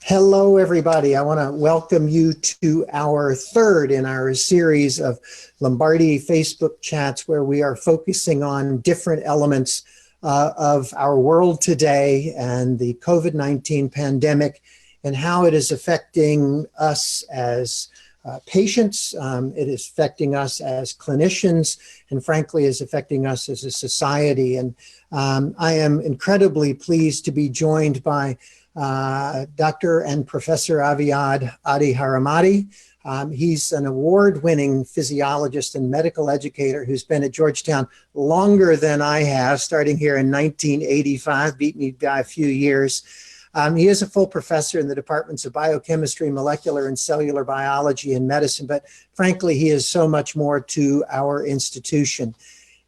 Hello, everybody. I want to welcome you to our third in our series of Lombardi Facebook chats, where we are focusing on different elements of our world today and the COVID-19 pandemic and how it is affecting us as patients. It is affecting us as clinicians, and frankly, is affecting us as a society. And I am incredibly pleased to be joined by Dr. and Professor Aviad Adi Haramati. He's an award-winning physiologist and medical educator who's been at Georgetown longer than I have, starting here in 1985, beat me by a few years. He is a full professor in the departments of biochemistry, molecular and cellular biology, and medicine, but frankly, he is so much more to our institution.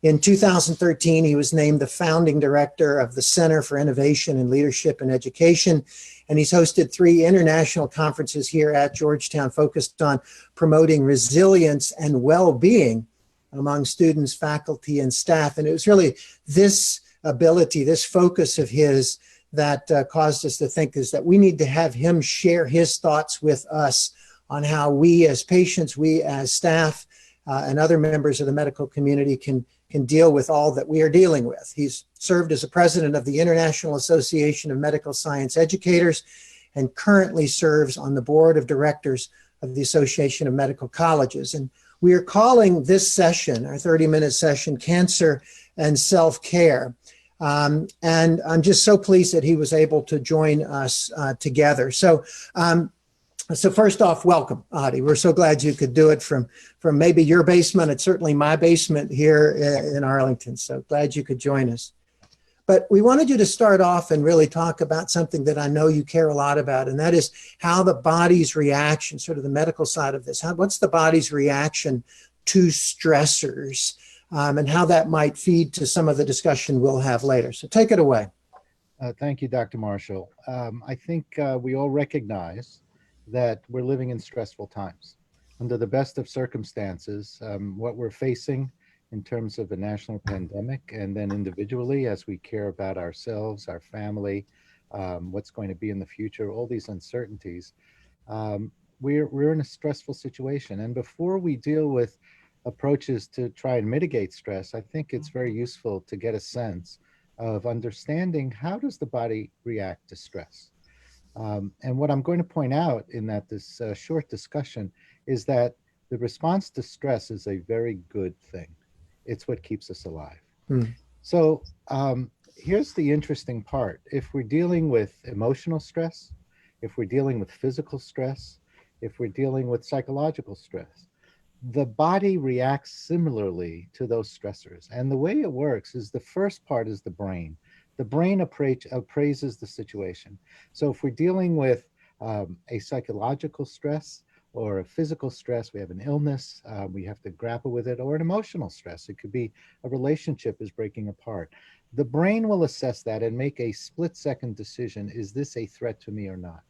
In 2013, he was named the founding director of the Center for Innovation in Leadership and Education, and he's hosted 3 international conferences here at Georgetown focused on promoting resilience and well-being among students, faculty, and staff. And it was really this ability, this focus of his that caused us to think is that we need to have him share his thoughts with us on how we as patients, we as staff, and other members of the medical community can deal with all that we are dealing with. He's served as a president of the International Association of Medical Science Educators and currently serves on the board of directors of the Association of Medical Colleges. And we are calling this session, our 30-minute session, Cancer and Self-Care. And I'm just so pleased that he was able to join us together. So first off, welcome, Adi. We're so glad you could do it from maybe your basement. It's certainly my basement here in Arlington. So glad you could join us. But we wanted you to start off and really talk about something that I know you care a lot about, and that is how the body's reaction, sort of the medical side of this, what's the body's reaction to stressors, and how that might feed to some of the discussion we'll have later. So take it away. Thank you, Dr. Marshall. I think we all recognize that we're living in stressful times. Under the best of circumstances, what we're facing in terms of a national pandemic, and then individually as we care about ourselves, our family, what's going to be in the future, all these uncertainties, we're in a stressful situation. And before we deal with approaches to try and mitigate stress, I think it's very useful to get a sense of understanding how does the body react to stress. And what I'm going to point out in this short discussion is that the response to stress is a very good thing. It's what keeps us alive. So here's the interesting part. If we're dealing with emotional stress, if we're dealing with physical stress, if we're dealing with psychological stress, the body reacts similarly to those stressors. And the way it works is the first part is the brain. The brain appraises the situation. So if we're dealing with a psychological stress or a physical stress, we have an illness, we have to grapple with it, or an emotional stress. It could be a relationship is breaking apart. The brain will assess that and make a split-second decision, is this a threat to me or not?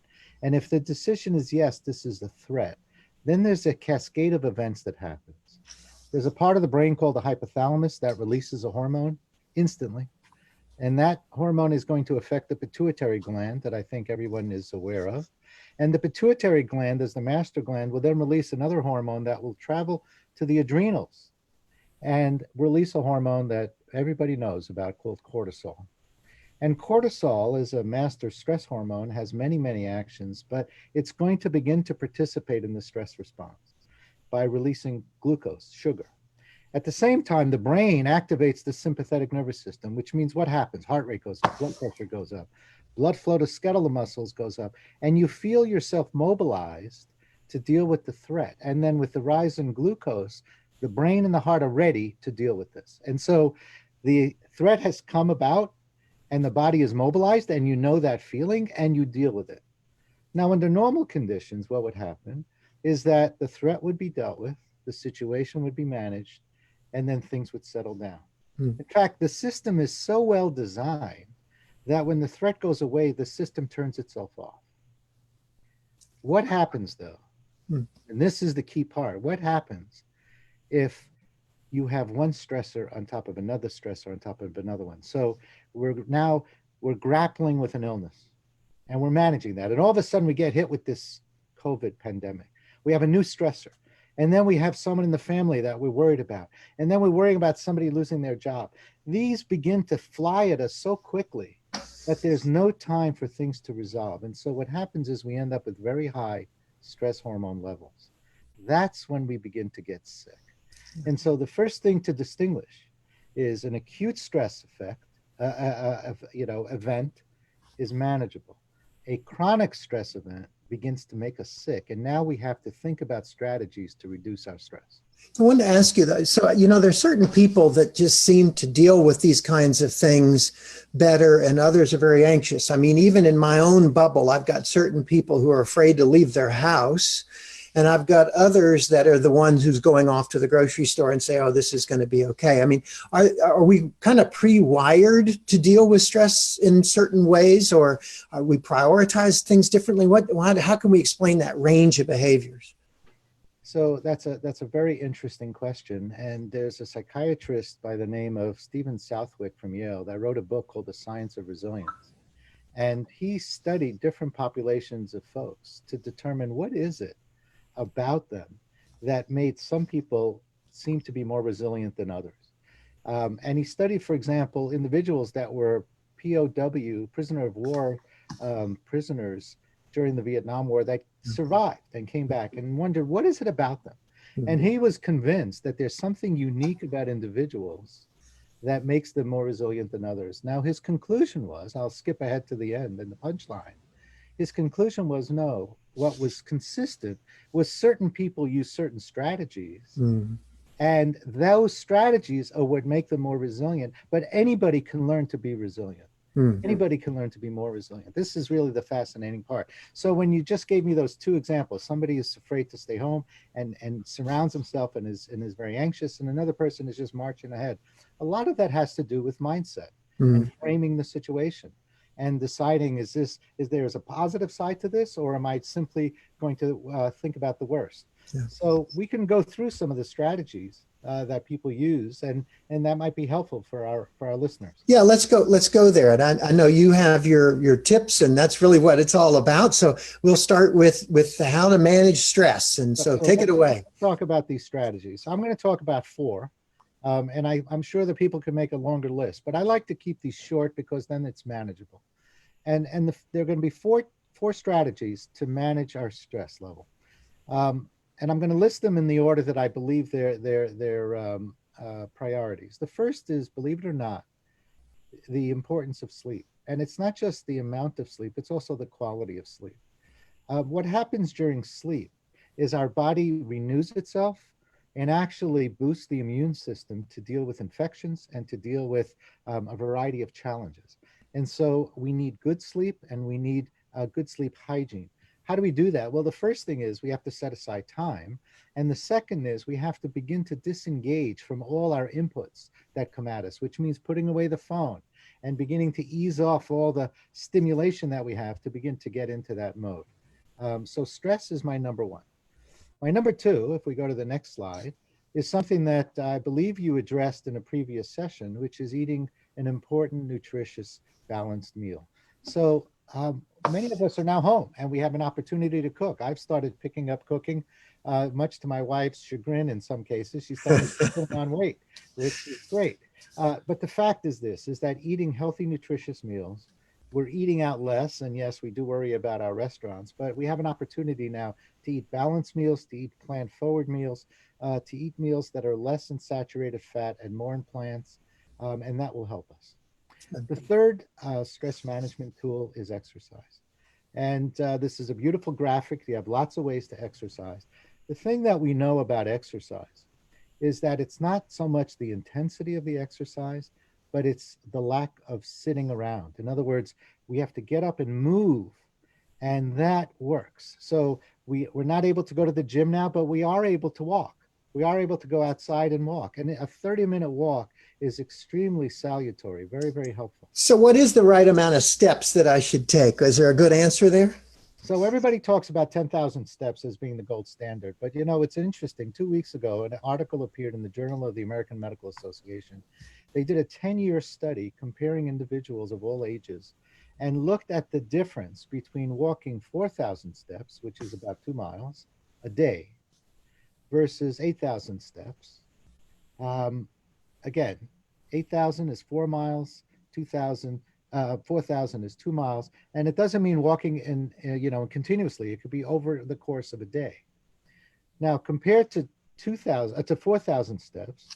And if the decision is yes, this is a threat, then there's a cascade of events that happens. There's a part of the brain called the hypothalamus that releases a hormone instantly. And that hormone is going to affect the pituitary gland that I think everyone is aware of. And the pituitary gland, as the master gland, will then release another hormone that will travel to the adrenals and release a hormone that everybody knows about called cortisol. And cortisol is a master stress hormone, has many, many actions, but it's going to begin to participate in the stress response by releasing glucose, sugar. At the same time, the brain activates the sympathetic nervous system, which means what happens? Heart rate goes up, blood pressure goes up, blood flow to skeletal muscles goes up, and you feel yourself mobilized to deal with the threat. And then with the rise in glucose, the brain and the heart are ready to deal with this. And so the threat has come about, and the body is mobilized, and you know that feeling, and you deal with it. Now, under normal conditions, what would happen is that the threat would be dealt with, the situation would be managed, and then things would settle down. In fact, the system is so well designed that when the threat goes away, the system turns itself off. What happens, though? And this is the key part. What happens if you have one stressor on top of another stressor on top of another one? So we're grappling with an illness. and we're managing that. And all of a sudden we get hit with this COVID pandemic. We have a new stressor. And then we have someone in the family that we're worried about. And then we're worrying about somebody losing their job. These begin to fly at us so quickly that there's no time for things to resolve. And so what happens is we end up with very high stress hormone levels. That's when we begin to get sick. And so the first thing to distinguish is an acute stress event is manageable. A chronic stress event begins to make us sick. And now we have to think about strategies to reduce our stress. I wanted to ask you that. So, there's certain people that just seem to deal with these kinds of things better, and others are very anxious. I mean, even in my own bubble, I've got certain people who are afraid to leave their house. And I've got others that are the ones who's going off to the grocery store and say, oh, this is going to be okay. I mean, are we kind of pre-wired to deal with stress in certain ways, or are we prioritize things differently? How can we explain that range of behaviors? So that's a very interesting question. And there's a psychiatrist by the name of Stephen Southwick from Yale that wrote a book called The Science of Resilience. And he studied different populations of folks to determine what is it about them that made some people seem to be more resilient than others. And he studied, for example, individuals that were POW, prisoner of war prisoners during the Vietnam War that survived and came back, and wondered, what is it about them? And he was convinced that there's something unique about individuals that makes them more resilient than others. Now, his conclusion was, I'll skip ahead to the end and the punchline. His conclusion was no. What was consistent was certain people use certain strategies, and those strategies are what make them more resilient. But anybody can learn to be resilient. Anybody can learn to be more resilient. This is really the fascinating part. So when you just gave me those two examples, somebody is afraid to stay home and surrounds himself and is very anxious, and another person is just marching ahead. A lot of that has to do with mindset and framing the situation and deciding, is there a positive side to this, or am I simply going to think about the worst? Yeah. So we can go through some of the strategies that people use, and that might be helpful for our listeners. Yeah, let's go there. And I know you have your tips, and that's really what it's all about. So we'll start with how to manage stress. And so take it away. Let's talk about these strategies. I'm going to talk about 4. And I'm sure that people can make a longer list, but I like to keep these short because then it's manageable. And there are going to be four strategies to manage our stress level. And I'm going to list them in the order that I believe they're priorities. The first is, believe it or not, the importance of sleep. And it's not just the amount of sleep, it's also the quality of sleep. What happens during sleep is our body renews itself and actually boosts the immune system to deal with infections and to deal with a variety of challenges. And so we need good sleep, and we need good sleep hygiene. How do we do that? Well, the first thing is we have to set aside time. And the second is we have to begin to disengage from all our inputs that come at us, which means putting away the phone and beginning to ease off all the stimulation that we have to begin to get into that mode. So stress is my number 1. My number 2, if we go to the next slide, is something that I believe you addressed in a previous session, which is eating an important, nutritious, balanced meal. So many of us are now home and we have an opportunity to cook. I've started picking up cooking, much to my wife's chagrin in some cases. She's starting to put on weight, which is great. But the fact is that eating healthy, nutritious meals, we're eating out less. And yes, we do worry about our restaurants, but we have an opportunity now to eat balanced meals, to eat plant-forward meals, to eat meals that are less in saturated fat and more in plants, and that will help us. The third stress management tool is exercise. And this is a beautiful graphic. You have lots of ways to exercise. The thing that we know about exercise is that it's not so much the intensity of the exercise, but it's the lack of sitting around. In other words, we have to get up and move, and that works. So we're not able to go to the gym now, but we are able to walk. We are able to go outside and walk. And a 30-minute walk is extremely salutary, very, very helpful. So what is the right amount of steps that I should take? Is there a good answer there? So everybody talks about 10,000 steps as being the gold standard. But, it's interesting. 2 weeks ago, an article appeared in the Journal of the American Medical Association. They did a 10-year study comparing individuals of all ages. and looked at the difference between walking 4,000 steps, which is about 2 miles a day, versus 8,000 steps. Um, Again, 8,000 is 4 miles, 2,000, 4,000 is 2 miles. And it doesn't mean walking continuously. It could be over the course of a day. Now, compared to 4,000 steps,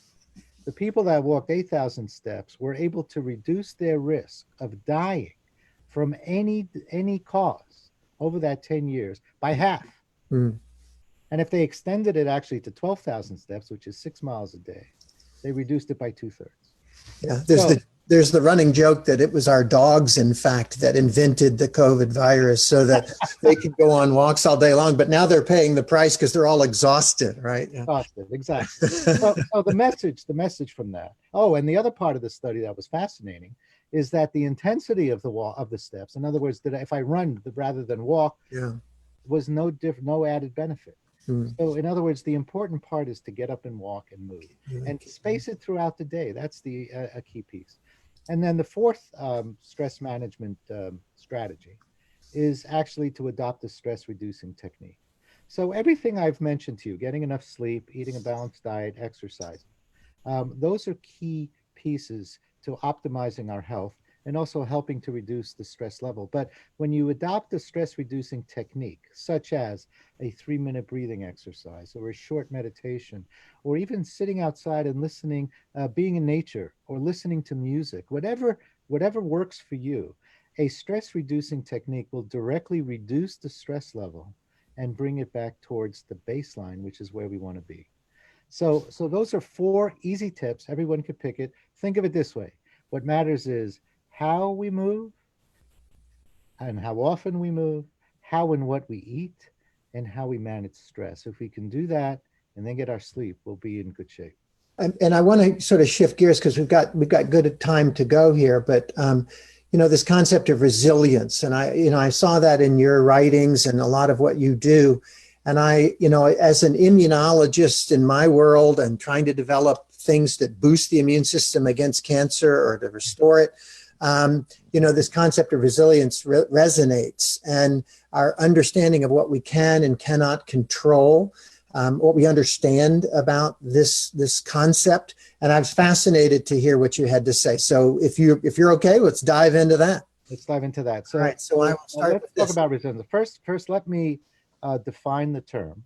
the people that walked 8,000 steps were able to reduce their risk of dying from any cause over that 10 years by half. Mm. And if they extended it actually to 12,000 steps, which is 6 miles a day, they reduced it by 2/3. Yeah, So, there's the running joke that it was our dogs, in fact, that invented the COVID virus so that they could go on walks all day long. But now they're paying the price because they're all exhausted, right? Yeah. exhausted, exactly. So the message from that. Oh, and the other part of the study that was fascinating is that the intensity of the steps, in other words, that if I run rather than walk, Yeah. was no added benefit. Mm. So, in other words, the important part is to get up and walk and move, and space it throughout the day. That's a key piece. And then the fourth stress management strategy is actually to adopt a stress reducing technique. So everything I've mentioned to you, getting enough sleep, eating a balanced diet, exercising, those are key pieces to optimizing our health and also helping to reduce the stress level. But when you adopt a stress reducing technique, such as a 3-minute breathing exercise or a short meditation, or even sitting outside and listening, being in nature or listening to music, whatever works for you, a stress reducing technique will directly reduce the stress level and bring it back towards the baseline, which is where we want to be. So those are 4 easy tips. Everyone could pick it. Think of it this way. What matters is how we move and how often we move, how and what we eat, and how we manage stress. If we can do that and then get our sleep, we'll be in good shape. And I want to sort of shift gears because we've got good time to go here, but this concept of resilience, and I saw that in your writings and a lot of what you do, and as an immunologist in my world and trying to develop things that boost the immune system against cancer or to restore it, this concept of resilience resonates, and our understanding of what we can and cannot control. What we understand about this concept, and I was fascinated to hear what you had to say. So, if you're okay, let's dive into that. Let's dive into that. So, all right. So I will start. Let's talk about resilience. First, let me define the term,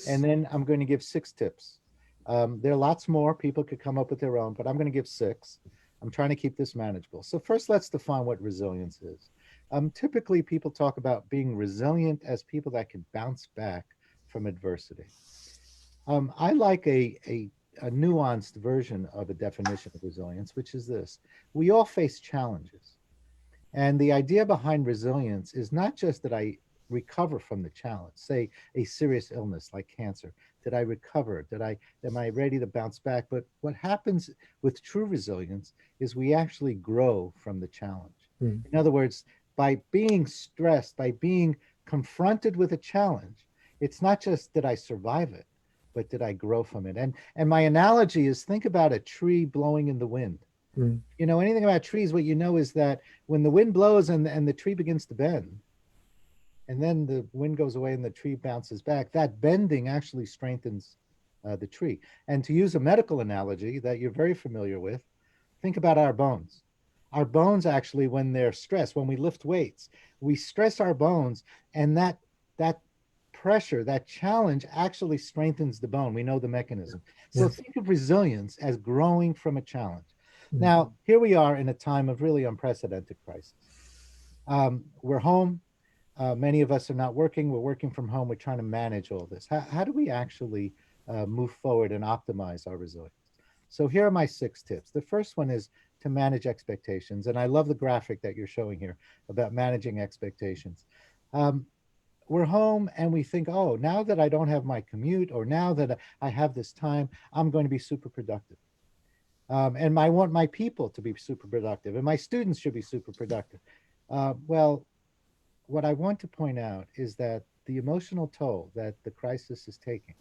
and then I'm going to give 6 tips. There are lots more. People could come up with their own, but I'm going to give 6. I'm trying to keep this manageable. So first, let's define what resilience is. Typically, people talk about being resilient as people that can bounce back from adversity. I like a nuanced version of a definition of resilience, which is this. We all face challenges. And the idea behind resilience is not just that I recover from the challenge, say a serious illness like cancer. Did I recover? Am I ready to bounce back? But what happens with true resilience is we actually grow from the challenge. Mm. In other words, by being stressed, by being confronted with a challenge, it's not just did I survive it, but did I grow from it? And my analogy is think about a tree blowing in the wind. Mm. Anything about trees, what you know is that when the wind blows and the tree begins to bend, and then the wind goes away and the tree bounces back, that bending actually strengthens the tree. And to use a medical analogy that you're very familiar with, think about our bones. Our bones actually, when they're stressed, when we lift weights, we stress our bones, and that pressure, that challenge actually strengthens the bone. We know the mechanism. So think of resilience as growing from a challenge. Mm. Now, here we are in a time of really unprecedented crisis. We're home. Many of us are not working. We're working from home. We're trying to manage all this. How do we actually move forward and optimize our resilience? So here are my 6 tips. The first one is to manage expectations. And I love the graphic that you're showing here about managing expectations. We're home and we think, oh, now that I don't have my commute, or now that I have this time, I'm going to be super productive. And I want my people to be super productive, and my students should be super productive. Well, what I want to point out is that the emotional toll that the crisis is taking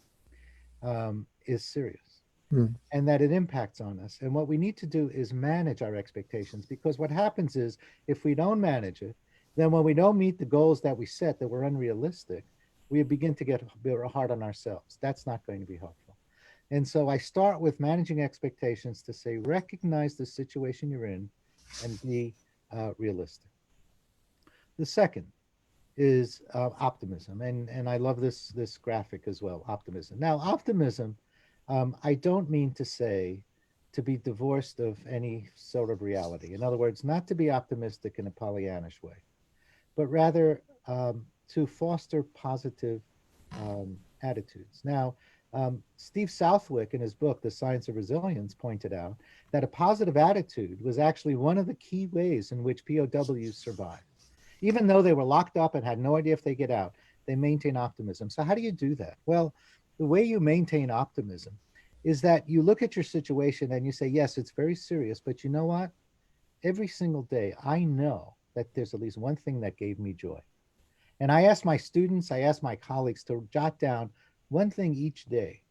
is serious. Hmm. and that it impacts on us. And what we need to do is manage our expectations, because what happens is if we don't manage it, then when we don't meet the goals that we set that were unrealistic, we begin to get hard on ourselves. That's not going to be helpful. And so I start with managing expectations to say, recognize the situation you're in and be realistic. The second is optimism, and I love this graphic as well. Optimism. Now, optimism, I don't mean to say to be divorced of any sort of reality. In other words, not to be optimistic in a Pollyannish way, but rather to foster positive attitudes. Now, Steve Southwick, in his book, The Science of Resilience, pointed out that a positive attitude was actually one of the key ways in which POWs survived. Even though they were locked up and had no idea if they get out, they maintain optimism. So how do you do that? Well, the way you maintain optimism is that you look at your situation and you say, yes, it's very serious, but you know what? Every single day, I know that there's at least one thing that gave me joy. And I ask my students, I ask my colleagues to jot down one thing each day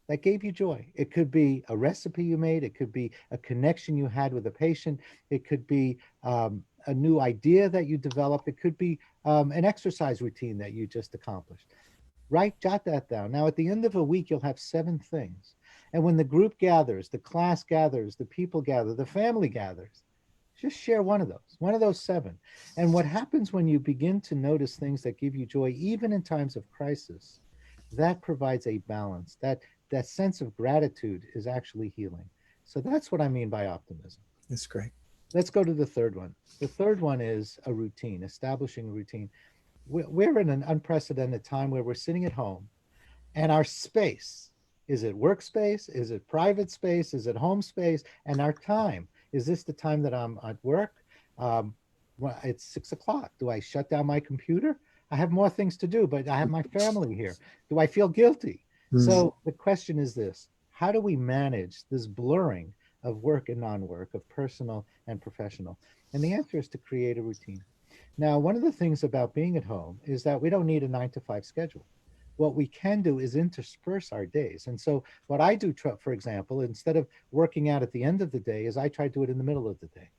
that gave you joy. It could be a recipe you made, it could be a connection you had with a patient, it could be a new idea that you developed, it could be an exercise routine that you just accomplished. Right? Jot that down. Now, at the end of a week, you'll have 7 things. And when the group gathers, the class gathers, the people gather, the family gathers, just share one of those 7. And what happens when you begin to notice things that give you joy, even in times of crisis, that provides a balance. That sense of gratitude is actually healing. So that's what I mean by optimism. That's great. Let's go to the third one. The third one is a routine, establishing a routine. We're in an unprecedented time where we're sitting at home, and our space, is it workspace? Is it private space? Is it home space? And our time, is this the time that I'm at work? Well, it's 6 o'clock. Do I shut down my computer? I have more things to do, but I have my family here. Do I feel guilty? Hmm. So the question is this: how do we manage this blurring of work and non-work, of personal and professional? And the answer is to create a routine. Now, one of the things about being at home is that we don't need a 9 to 5 schedule. What we can do is intersperse our days. And so, what I do, for example, instead of working out at the end of the day, is I try to do it in the middle of the day.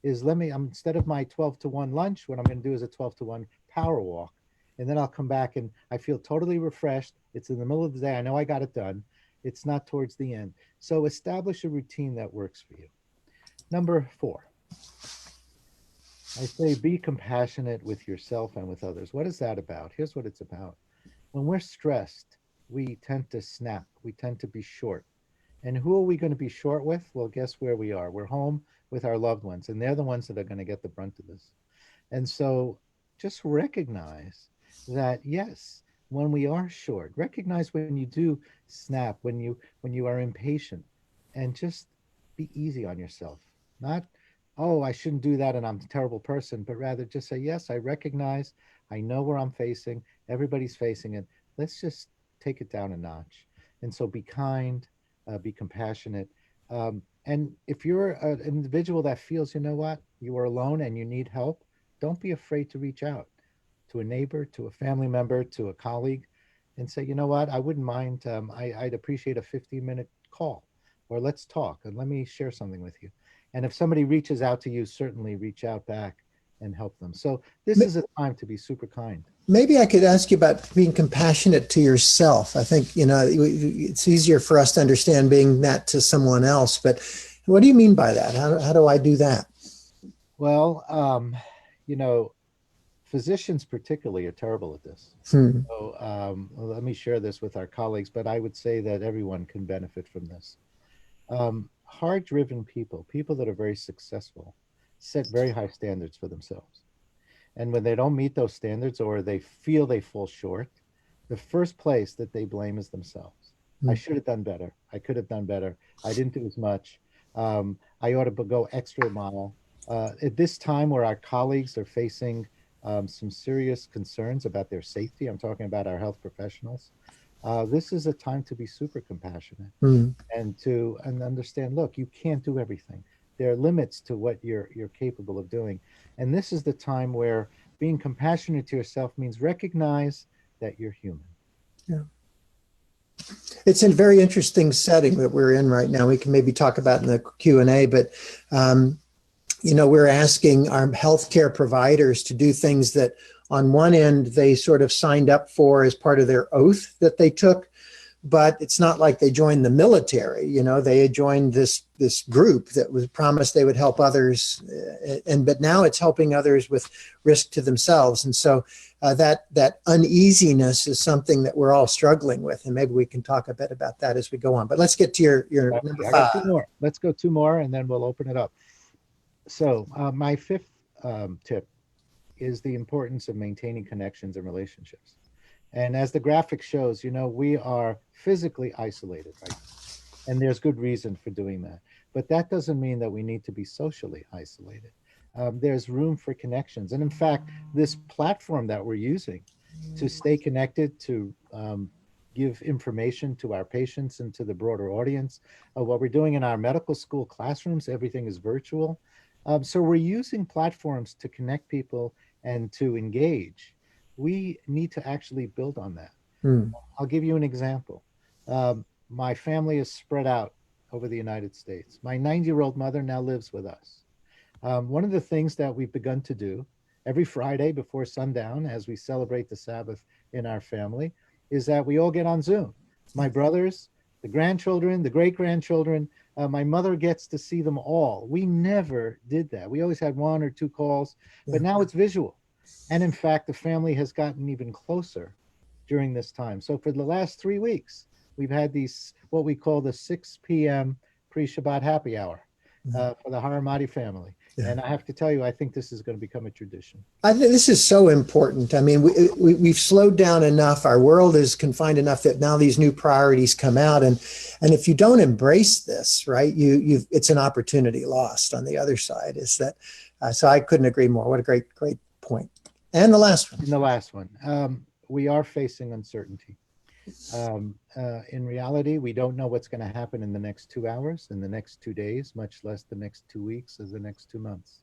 Is instead of my 12 to 1 lunch, what I'm going to do is a 12 to 1 power walk. And then I'll come back and I feel totally refreshed. It's in the middle of the day. I know I got it done. It's not towards the end. So, establish a routine that works for you. Number 4, I say be compassionate with yourself and with others. What is that about? Here's what it's about. When we're stressed, we tend to snap, we tend to be short. And who are we going to be short with? Well, guess where we are? We're home with our loved ones, and they're the ones that are going to get the brunt of this. And so just recognize that, yes, when we are short, recognize when you do snap, when you are impatient, and just be easy on yourself. Not, oh, I shouldn't do that and I'm a terrible person, but rather just say, yes, I recognize, I know where I'm facing, everybody's facing it. Let's just take it down a notch. And so be kind, be compassionate. And if you're an individual that feels, you know what, you are alone and you need help, don't be afraid to reach out to a neighbor, to a family member, to a colleague, and say, you know what, I wouldn't mind, I'd appreciate a 15-minute call, or let's talk and let me share something with you. And if somebody reaches out to you, certainly reach out back and help them. So this is a time to be super kind. Maybe I could ask you about being compassionate to yourself. I think, it's easier for us to understand being that to someone else, but what do you mean by that? How do I do that? Well, you know, physicians particularly are terrible at this. Hmm. So let me share this with our colleagues, but I would say that everyone can benefit from this. Hard driven people, people that are very successful, set very high standards for themselves. And when they don't meet those standards or they feel they fall short, the first place that they blame is themselves. I Hmm. should have done better. I could have done better. I didn't do as much. I ought to go extra mile. At this time where our colleagues are facing some serious concerns about their safety, I'm talking about our health professionals, this is a time to be super compassionate Hmm. and understand, look, you can't do everything. There are limits to what you're capable of doing. And this is the time where being compassionate to yourself means recognize that you're human. Yeah. It's a very interesting setting that we're in right now. We can maybe talk about in the Q&A, but we're asking our healthcare providers to do things that on one end they sort of signed up for as part of their oath that they took, but it's not like they joined the military. They had joined this group that was promised they would help others, but now it's helping others with risk to themselves. And so that uneasiness is something that we're all struggling with, and maybe we can talk a bit about that as we go on. But let's get to your number 5. I got 2 more. Let's go 2 more, and then we'll open it up. So my 5th tip is the importance of maintaining connections and relationships. And as the graphic shows, we are physically isolated right now, and there's good reason for doing that. But that doesn't mean that we need to be socially isolated. There's room for connections. And in fact, this platform that we're using to stay connected, to give information to our patients and to the broader audience, what we're doing in our medical school classrooms, everything is virtual. So we're using platforms to connect people and to engage. We need to actually build on that. I'll give you an example. My family is spread out over the United States. My 90-year-old mother now lives with us. One of the things that we've begun to do every Friday before sundown, as we celebrate the Sabbath in our family, is that we all get on Zoom. My brothers, the grandchildren, the great-grandchildren, my mother gets to see them all. We never did that. We always had 1 or 2 calls, but now it's visual. And in fact, the family has gotten even closer during this time. So for the last 3 weeks, we've had these, what we call the 6 p.m. pre-Shabbat happy hour for the Haramati family. Yeah. And I have to tell you, I think this is going to become a tradition. I think this is so important. I mean, we've slowed down enough. Our world is confined enough that now these new priorities come out. And if you don't embrace this, right, it's an opportunity lost on the other side. Is that, so I couldn't agree more. What a great point. And the last one. And the last one. We are facing uncertainty. In reality, we don't know what's going to happen in the next 2 hours, in the next 2 days, much less the next 2 weeks or the next 2 months.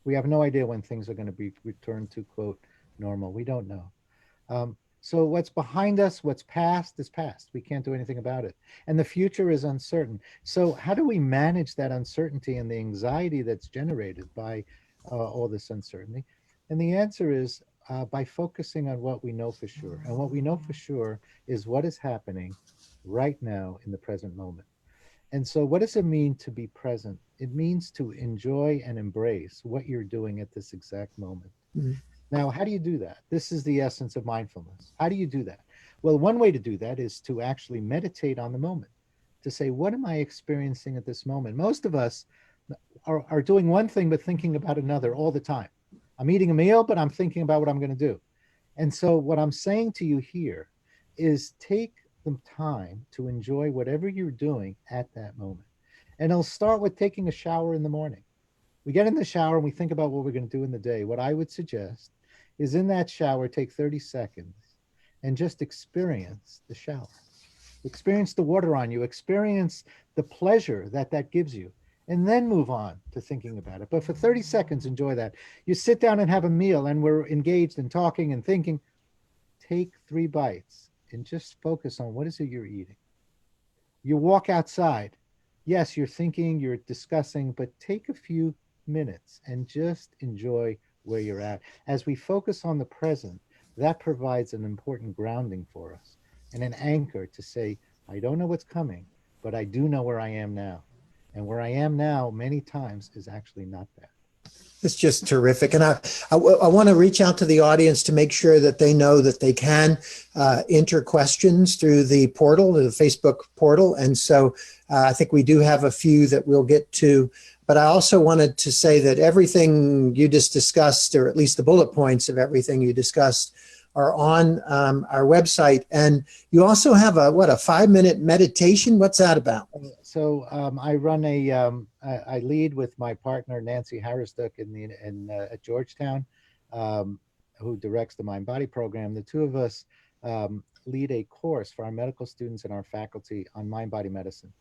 We have no idea when things are going to be returned to, quote, normal. We don't know. So what's behind us, what's past is past. We can't do anything about it. And the future is uncertain. So how do we manage that uncertainty and the anxiety that's generated by all this uncertainty? And the answer is by focusing on what we know for sure. And what we know for sure is what is happening right now in the present moment. And so what does it mean to be present? It means to enjoy and embrace what you're doing at this exact moment. Mm-hmm. Now, how do you do that? This is the essence of mindfulness. How do you do that? Well, one way to do that is to actually meditate on the moment, to say, what am I experiencing at this moment? Most of us are doing one thing, but thinking about another all the time. I'm eating a meal, but I'm thinking about what I'm going to do. And so what I'm saying to you here is take the time to enjoy whatever you're doing at that moment. And it'll start with taking a shower in the morning. We get in the shower and we think about what we're going to do in the day. What I would suggest is in that shower, take 30 seconds and just experience the shower. Experience the water on you. Experience the pleasure that gives you. And then move on to thinking about it. But for 30 seconds, enjoy that. You sit down and have a meal and we're engaged in talking and thinking. Take 3 bites and just focus on what is it you're eating. You walk outside. Yes, you're thinking, you're discussing, but take a few minutes and just enjoy where you're at. As we focus on the present, that provides an important grounding for us and an anchor to say, I don't know what's coming, but I do know where I am now. And where I am now, many times, is actually not bad. It's just terrific. And I want to reach out to the audience to make sure that they know that they can enter questions through the portal, the Facebook portal. And so I think we do have a few that we'll get to. But I also wanted to say that everything you just discussed, or at least the bullet points of everything you discussed, are on our website. And you also have a 5-minute meditation. What's that about? So I run I lead with my partner, Nancy Harrisduck at Georgetown, who directs the Mind Body program. The two of us lead a course for our medical students and our faculty on mind body medicine.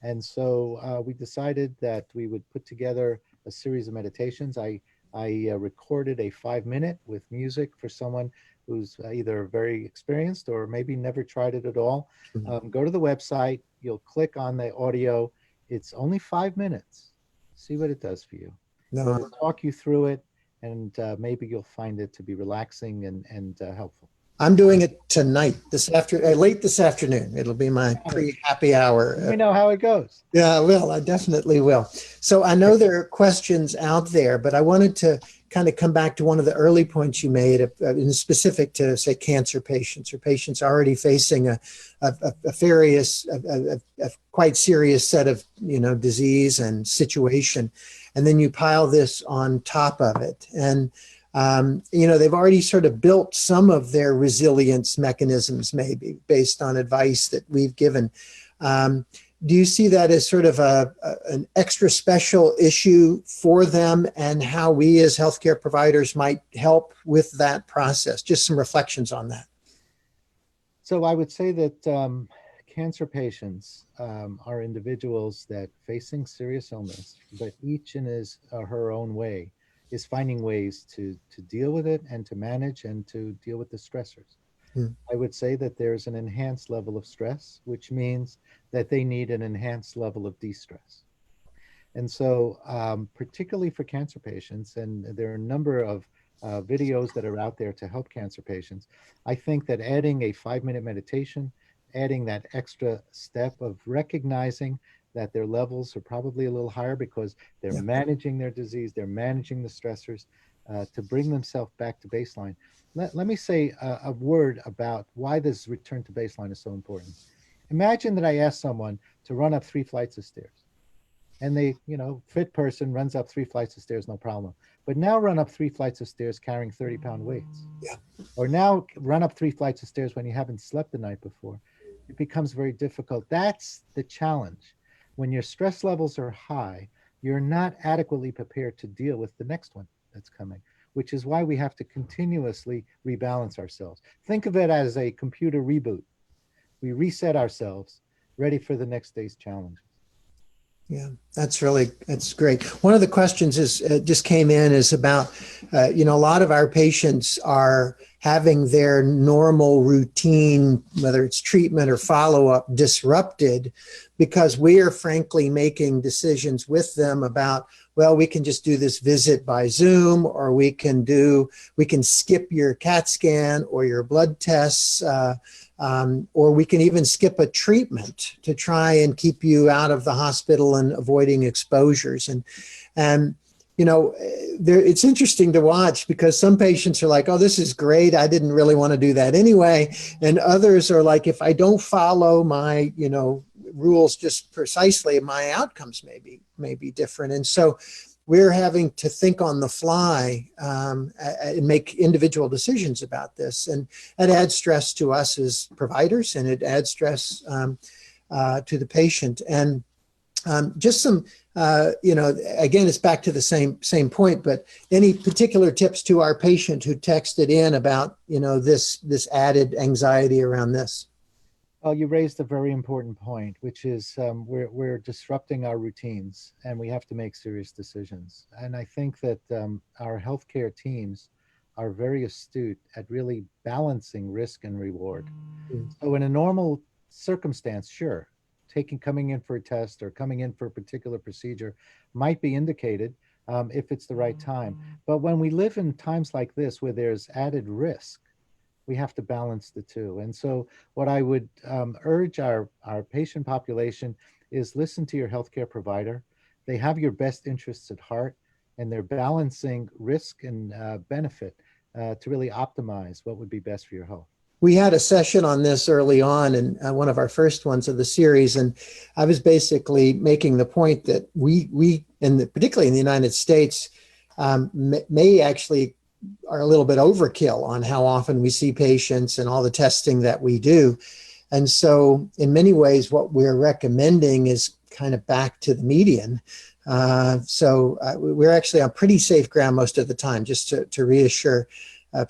And so we decided that we would put together a series of meditations. I recorded a 5-minute with music for someone who's either very experienced or maybe never tried it at all, Mhm. go to the website. You'll click on the audio. It's only 5 minutes. See what it does for you. It No, will talk you through it, and maybe you'll find it to be relaxing and helpful. I'm doing it tonight, late this afternoon. It'll be my Got it. pre-happy hour. Let me know how it goes. Yeah, I will. I definitely will. So I know there are questions out there, but I wanted to kind of come back to one of the early points you made, in specific to, say, cancer patients or patients already facing a quite serious set of, disease and situation. And then you pile this on top of it. And, they've already sort of built some of their resilience mechanisms, maybe based on advice that we've given. Do you see that as sort of an extra special issue for them, and how we as healthcare providers might help with that process? Just some reflections on that. So I would say that cancer patients are individuals that facing serious illness, but each in his or her own way is finding ways to deal with it and to manage and to deal with the stressors. Hmm. I would say that there's an enhanced level of stress, which means that they need an enhanced level of de-stress. And so, particularly for cancer patients, and there are a number of videos that are out there to help cancer patients, I think that adding a 5-minute meditation, adding that extra step of recognizing that their levels are probably a little higher because they're Yeah. managing their disease, they're managing the stressors to bring themselves back to baseline. Let me say a word about why this return to baseline is so important. Imagine that I ask someone to run up 3 flights of stairs, and they, fit person runs up 3 flights of stairs, no problem. But now run up 3 flights of stairs carrying 30-pound weights. Yeah. Or now run up 3 flights of stairs when you haven't slept the night before. It becomes very difficult. That's the challenge. When your stress levels are high, you're not adequately prepared to deal with the next one that's coming, which is why we have to continuously rebalance ourselves. Think of it as a computer reboot. We reset ourselves, ready for the next day's challenge. Yeah, that's great. One of the questions just came in is about, a lot of our patients are having their normal routine, whether it's treatment or follow-up, disrupted because we are frankly making decisions with them about, well, we can just do this visit by Zoom, or we can skip your CAT scan or your blood tests, or we can even skip a treatment to try and keep you out of the hospital and avoiding exposures. And it's interesting to watch because some patients are like, oh, this is great. I didn't really want to do that anyway. And others are like, if I don't follow my, rules just precisely, my outcomes may be different. And so we're having to think on the fly and make individual decisions about this. And it adds stress to us as providers, and it adds stress to the patient. And just some, again, it's back to the same point, but any particular tips to our patient who texted in about, this added anxiety around this? Well, you raised a very important point, which is we're disrupting our routines, and we have to make serious decisions. And I think that our healthcare teams are very astute at really balancing risk and reward. Mm. So in a normal circumstance, sure, coming in for a test or coming in for a particular procedure might be indicated if it's the right time. But when we live in times like this where there's added risk, we have to balance the two. And so what I would urge our patient population is listen to your healthcare provider. They have your best interests at heart, and they're balancing risk and benefit to really optimize what would be best for your health. We had a session on this early on, and one of our first ones of the series, and I was basically making the point that we particularly in the United States, may actually are a little bit overkill on how often we see patients and all the testing that we do. And so in many ways, what we're recommending is kind of back to the median. So we're actually on pretty safe ground most of the time, just to reassure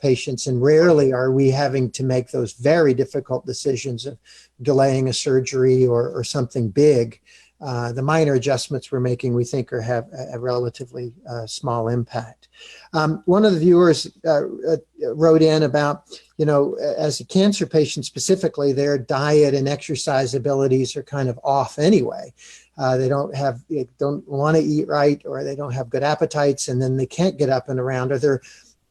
patients. And rarely are we having to make those very difficult decisions of delaying a surgery or something big. the minor adjustments we're making, we think have a relatively small impact. One of the viewers wrote in about, as a cancer patient specifically, their diet and exercise abilities are kind of off anyway. They don't want to eat right, or they don't have good appetites, and then they can't get up and around. Are there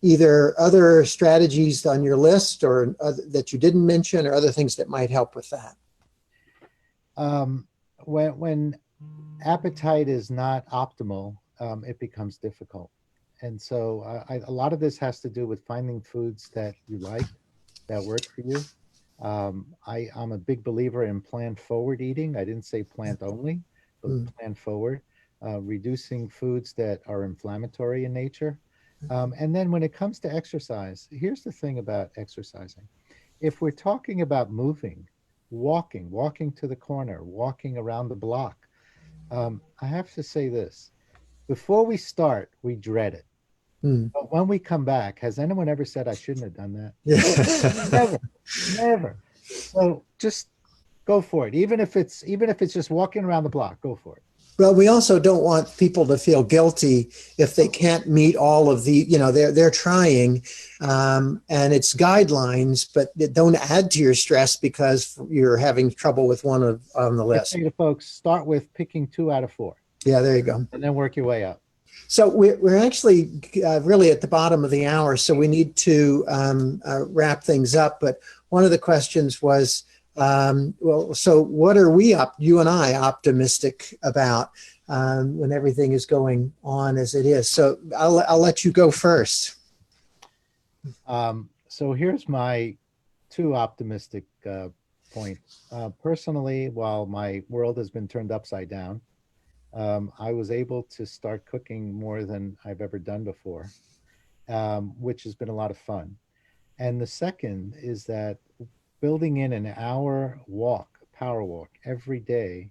either other strategies on your list or that you didn't mention, or other things that might help with that? When appetite is not optimal, it becomes difficult. And so a lot of this has to do with finding foods that you like, that work for you. I'm a big believer in plan-forward eating. I didn't say plant only, but plan forward, reducing foods that are inflammatory in nature. And then when it comes to exercise, here's the thing about exercising. If we're talking about moving, walking to the corner, walking around the block, I have to say this. Before we start, we dread it. But when we come back, has anyone ever said, I shouldn't have done that? Yeah. Never. So just go for it. Even if it's just walking around the block, go for it. Well, we also don't want people to feel guilty if they can't meet all of the, they're trying, and it's guidelines, but don't add to your stress because you're having trouble with one on the list. I say to folks, start with picking 2 out of 4. Yeah, there you go. And then work your way up. So we're actually really at the bottom of the hour, so we need to wrap things up. But one of the questions was, so what are you and I, optimistic about when everything is going on as it is? So I'll let you go first. So here's my 2 optimistic points. Personally, while my world has been turned upside down, I was able to start cooking more than I've ever done before, which has been a lot of fun. And the second is that building in an hour power walk every day,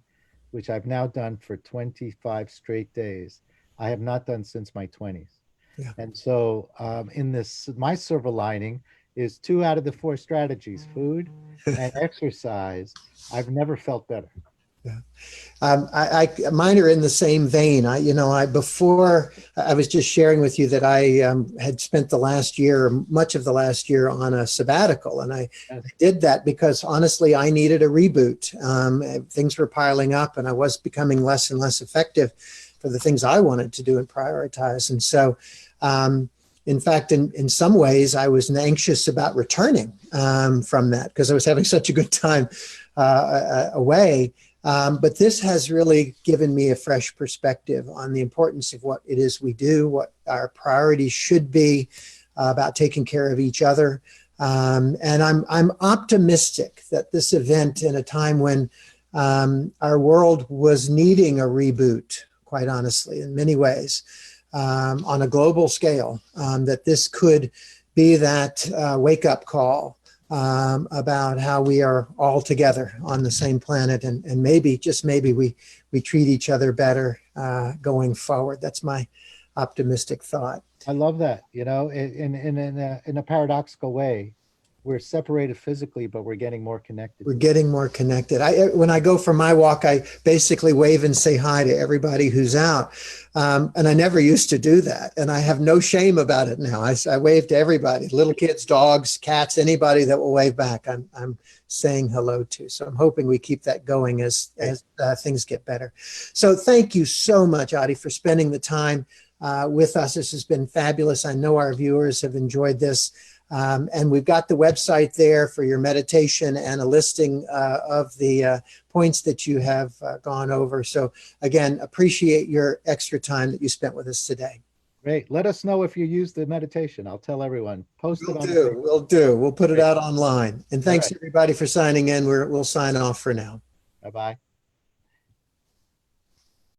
which I've now done for 25 straight days, I have not done since my 20s. Yeah. And so in this, my silver lining is 2 out of the 4 strategies, food and exercise. I've never felt better. Yeah. Mine are in the same vein. Before I was just sharing with you that I had spent much of the last year on a sabbatical. And I did that because honestly, I needed a reboot. Things were piling up and I was becoming less and less effective for the things I wanted to do and prioritize. And so, in fact, in some ways, I was anxious about returning from that because I was having such a good time away. But this has really given me a fresh perspective on the importance of what it is we do, what our priorities should be about taking care of each other. And I'm optimistic that this event, in a time when our world was needing a reboot, quite honestly, in many ways, on a global scale, that this could be that wake-up call about how we are all together on the same planet, and maybe, just maybe, we treat each other better going forward. That's my optimistic thought. I love that. In a paradoxical way, we're separated physically, but we're getting more connected. We're getting more connected. When I go for my walk, I basically wave and say hi to everybody who's out. And I never used to do that. And I have no shame about it now. I wave to everybody, little kids, dogs, cats, anybody that will wave back. I'm saying hello to. So I'm hoping we keep that going as things get better. So thank you so much, Adi, for spending the time with us. This has been fabulous. I know our viewers have enjoyed this. And we've got the website there for your meditation and a listing of the points that you have gone over. So again, appreciate your extra time that you spent with us today. Great. Let us know if you use the meditation. I'll tell everyone. Post it on. We'll do. We'll put it out online. And thanks everybody for signing in. We'll sign off for now. Bye-bye.